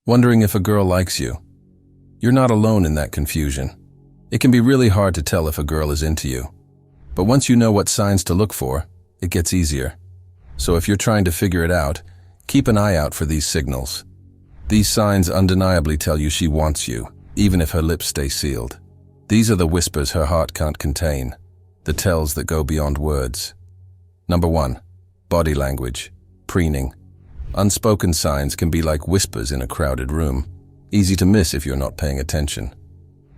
Wondering if a girl likes you? You're not alone in that confusion. It can be really hard to tell if a girl is into you. But once you know what signs to look for, it gets easier. So if you're trying to figure it out, keep an eye out for these signals. These signs undeniably tell you she wants you, even if her lips stay sealed. These are the whispers her heart can't contain, the tells that go beyond words. Number 1. Body language. Preening. Unspoken signs can be like whispers in a crowded room, easy to miss if you're not paying attention.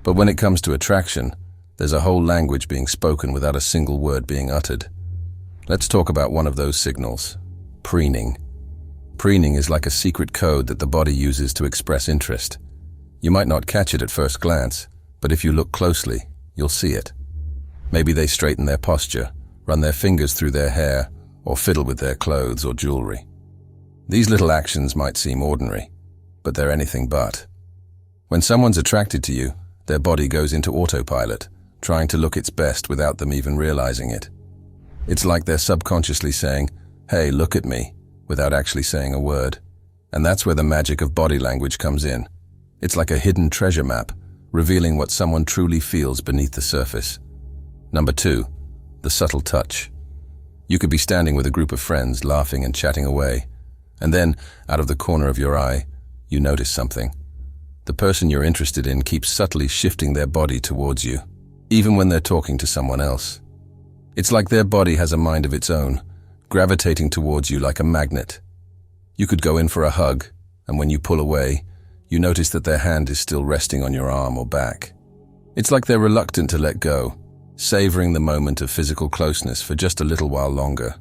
But when it comes to attraction, there's a whole language being spoken without a single word being uttered. Let's talk about one of those signals: preening. Preening is like a secret code that the body uses to express interest. You might not catch it at first glance, but if you look closely, you'll see it. Maybe they straighten their posture, run their fingers through their hair, or fiddle with their clothes or jewelry. These little actions might seem ordinary, but they're anything but. When someone's attracted to you, their body goes into autopilot, trying to look its best without them even realizing it. It's like they're subconsciously saying, "Hey, look at me," without actually saying a word. And that's where the magic of body language comes in. It's like a hidden treasure map, revealing what someone truly feels beneath the surface. Number 2. The subtle touch. You could be standing with a group of friends, laughing and chatting away, and then, out of the corner of your eye, you notice something. The person you're interested in keeps subtly shifting their body towards you, even when they're talking to someone else. It's like their body has a mind of its own, gravitating towards you like a magnet. You could go in for a hug, and when you pull away, you notice that their hand is still resting on your arm or back. It's like they're reluctant to let go, savoring the moment of physical closeness for just a little while longer.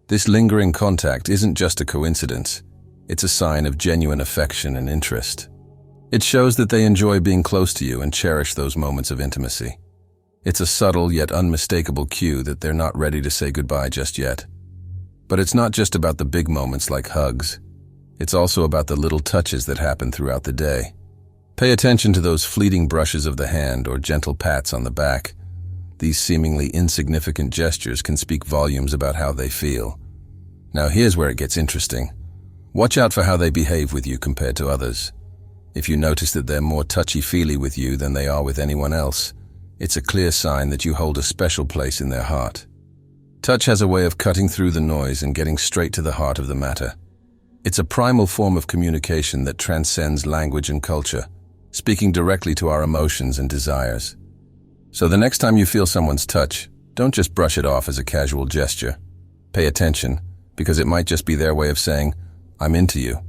This lingering contact isn't just a coincidence, it's a sign of genuine affection and interest. It shows that they enjoy being close to you and cherish those moments of intimacy. It's a subtle yet unmistakable cue that they're not ready to say goodbye just yet. But it's not just about the big moments like hugs. It's also about the little touches that happen throughout the day. Pay attention to those fleeting brushes of the hand or gentle pats on the back. These seemingly insignificant gestures can speak volumes about how they feel. Now here's where it gets interesting. Watch out for how they behave with you compared to others. If you notice that they're more touchy-feely with you than they are with anyone else, it's a clear sign that you hold a special place in their heart. Touch has a way of cutting through the noise and getting straight to the heart of the matter. It's a primal form of communication that transcends language and culture, speaking directly to our emotions and desires. So the next time you feel someone's touch, don't just brush it off as a casual gesture. Pay attention, because it might just be their way of saying, "I'm into you."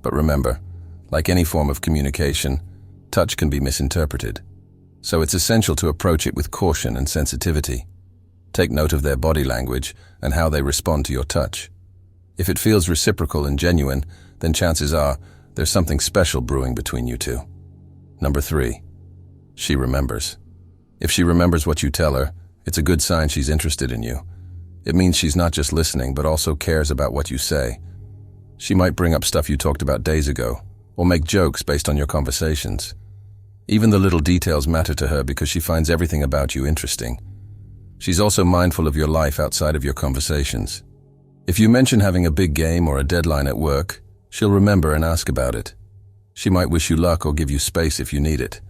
But remember, like any form of communication, touch can be misinterpreted. So it's essential to approach it with caution and sensitivity. Take note of their body language and how they respond to your touch. If it feels reciprocal and genuine, then chances are there's something special brewing between you two. Number 3. She remembers. If she remembers what you tell her, it's a good sign she's interested in you. It means she's not just listening, but also cares about what you say. She might bring up stuff you talked about days ago, or make jokes based on your conversations. Even the little details matter to her because she finds everything about you interesting. She's also mindful of your life outside of your conversations. If you mention having a big game or a deadline at work, she'll remember and ask about it. She might wish you luck or give you space if you need it.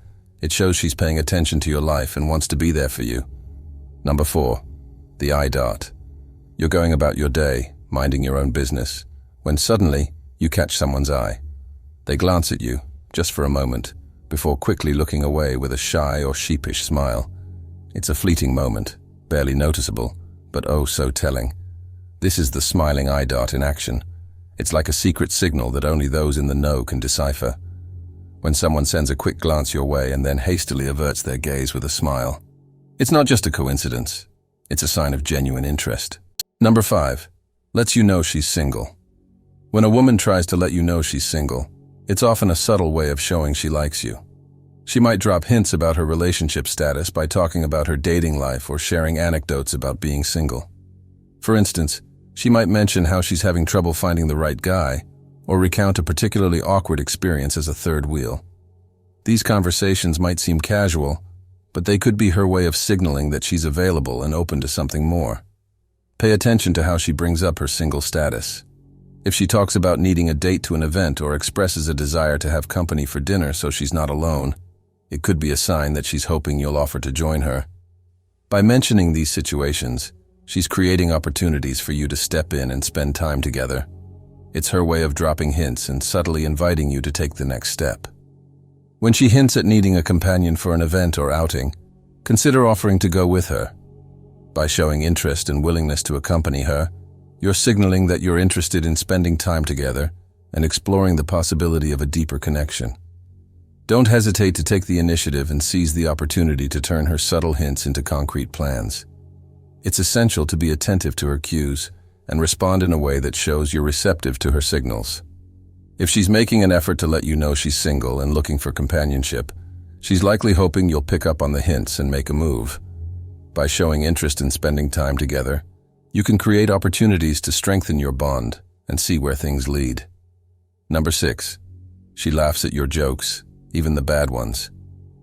It shows she's paying attention to your life and wants to be there for you. Number 4. The eye dart. You're going about your day, minding your own business, when suddenly you catch someone's eye. They glance at you, just for a moment, before quickly looking away with a shy or sheepish smile. It's a fleeting moment, barely noticeable, but oh so telling. This is the smiling eye dart in action. It's like a secret signal that only those in the know can decipher. When someone sends a quick glance your way and then hastily averts their gaze with a smile, it's not just a coincidence. It's a sign of genuine interest. Number 5. Lets you know she's single. When a woman tries to let you know she's single, it's often a subtle way of showing she likes you. She might drop hints about her relationship status by talking about her dating life or sharing anecdotes about being single. For instance, she might mention how she's having trouble finding the right guy, or recount a particularly awkward experience as a third wheel. These conversations might seem casual, but they could be her way of signaling that she's available and open to something more. Pay attention to how she brings up her single status. If she talks about needing a date to an event or expresses a desire to have company for dinner so she's not alone, it could be a sign that she's hoping you'll offer to join her. By mentioning these situations, she's creating opportunities for you to step in and spend time together. It's her way of dropping hints and subtly inviting you to take the next step. When she hints at needing a companion for an event or outing, consider offering to go with her. By showing interest and willingness to accompany her, you're signaling that you're interested in spending time together and exploring the possibility of a deeper connection. Don't hesitate to take the initiative and seize the opportunity to turn her subtle hints into concrete plans. It's essential to be attentive to her cues and respond in a way that shows you're receptive to her signals. If she's making an effort to let you know she's single and looking for companionship, she's likely hoping you'll pick up on the hints and make a move. By showing interest in spending time together, you can create opportunities to strengthen your bond and see where things lead. Number 6. She laughs at your jokes, even the bad ones.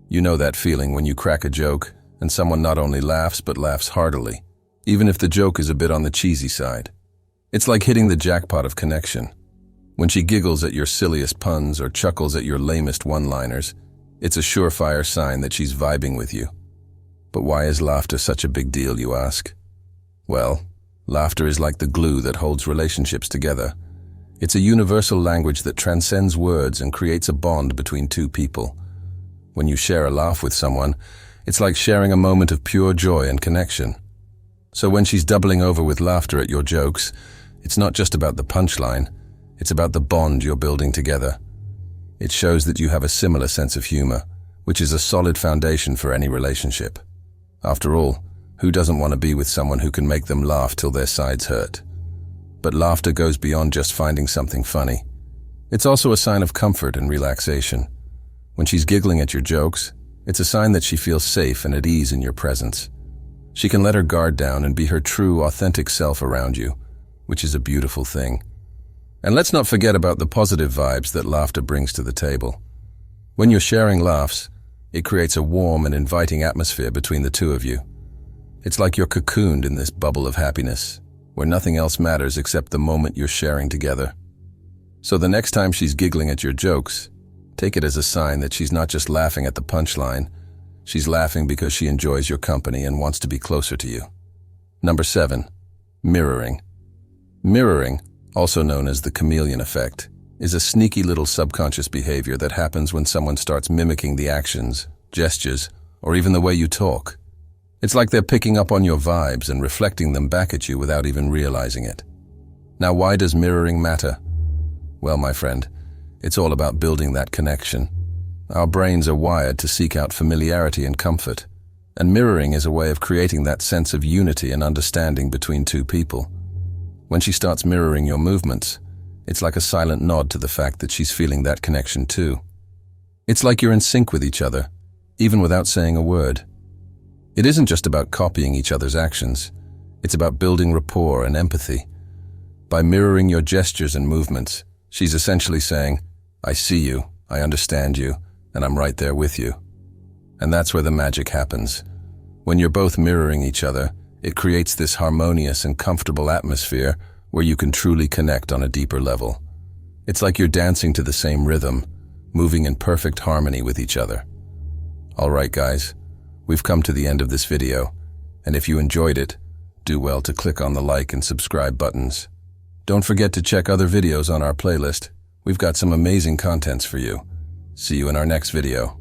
You know that feeling when you crack a joke and someone not only laughs but laughs heartily, even if the joke is a bit on the cheesy side. It's like hitting the jackpot of connection. When she giggles at your silliest puns or chuckles at your lamest one-liners, it's a surefire sign that she's vibing with you. But why is laughter such a big deal, you ask? Well, laughter is like the glue that holds relationships together. It's a universal language that transcends words and creates a bond between two people. When you share a laugh with someone, it's like sharing a moment of pure joy and connection. So when she's doubling over with laughter at your jokes, it's not just about the punchline, it's about the bond you're building together. It shows that you have a similar sense of humor, which is a solid foundation for any relationship. After all, who doesn't want to be with someone who can make them laugh till their sides hurt? But laughter goes beyond just finding something funny. It's also a sign of comfort and relaxation. When she's giggling at your jokes, it's a sign that she feels safe and at ease in your presence. She can let her guard down and be her true, authentic self around you, which is a beautiful thing. And let's not forget about the positive vibes that laughter brings to the table. When you're sharing laughs, it creates a warm and inviting atmosphere between the two of you. It's like you're cocooned in this bubble of happiness, where nothing else matters except the moment you're sharing together. So the next time she's giggling at your jokes, take it as a sign that she's not just laughing at the punchline, she's laughing because she enjoys your company and wants to be closer to you. Number 7. Mirroring. Mirroring, also known as the chameleon effect, is a sneaky little subconscious behavior that happens when someone starts mimicking the actions, gestures, or even the way you talk. It's like they're picking up on your vibes and reflecting them back at you without even realizing it. Now, why does mirroring matter? Well, my friend, it's all about building that connection. Our brains are wired to seek out familiarity and comfort, and mirroring is a way of creating that sense of unity and understanding between two people. When she starts mirroring your movements, it's like a silent nod to the fact that she's feeling that connection too. It's like you're in sync with each other, even without saying a word. It isn't just about copying each other's actions, it's about building rapport and empathy. By mirroring your gestures and movements, she's essentially saying, I see you, I understand you, and I'm right there with you. And that's where the magic happens. When you're both mirroring each other, it creates this harmonious and comfortable atmosphere where you can truly connect on a deeper level. It's like you're dancing to the same rhythm, moving in perfect harmony with each other. All right, guys, we've come to the end of this video, and if you enjoyed it, do well to click on the like and subscribe buttons. Don't forget to check other videos on our playlist. We've got some amazing contents for you. See you in our next video.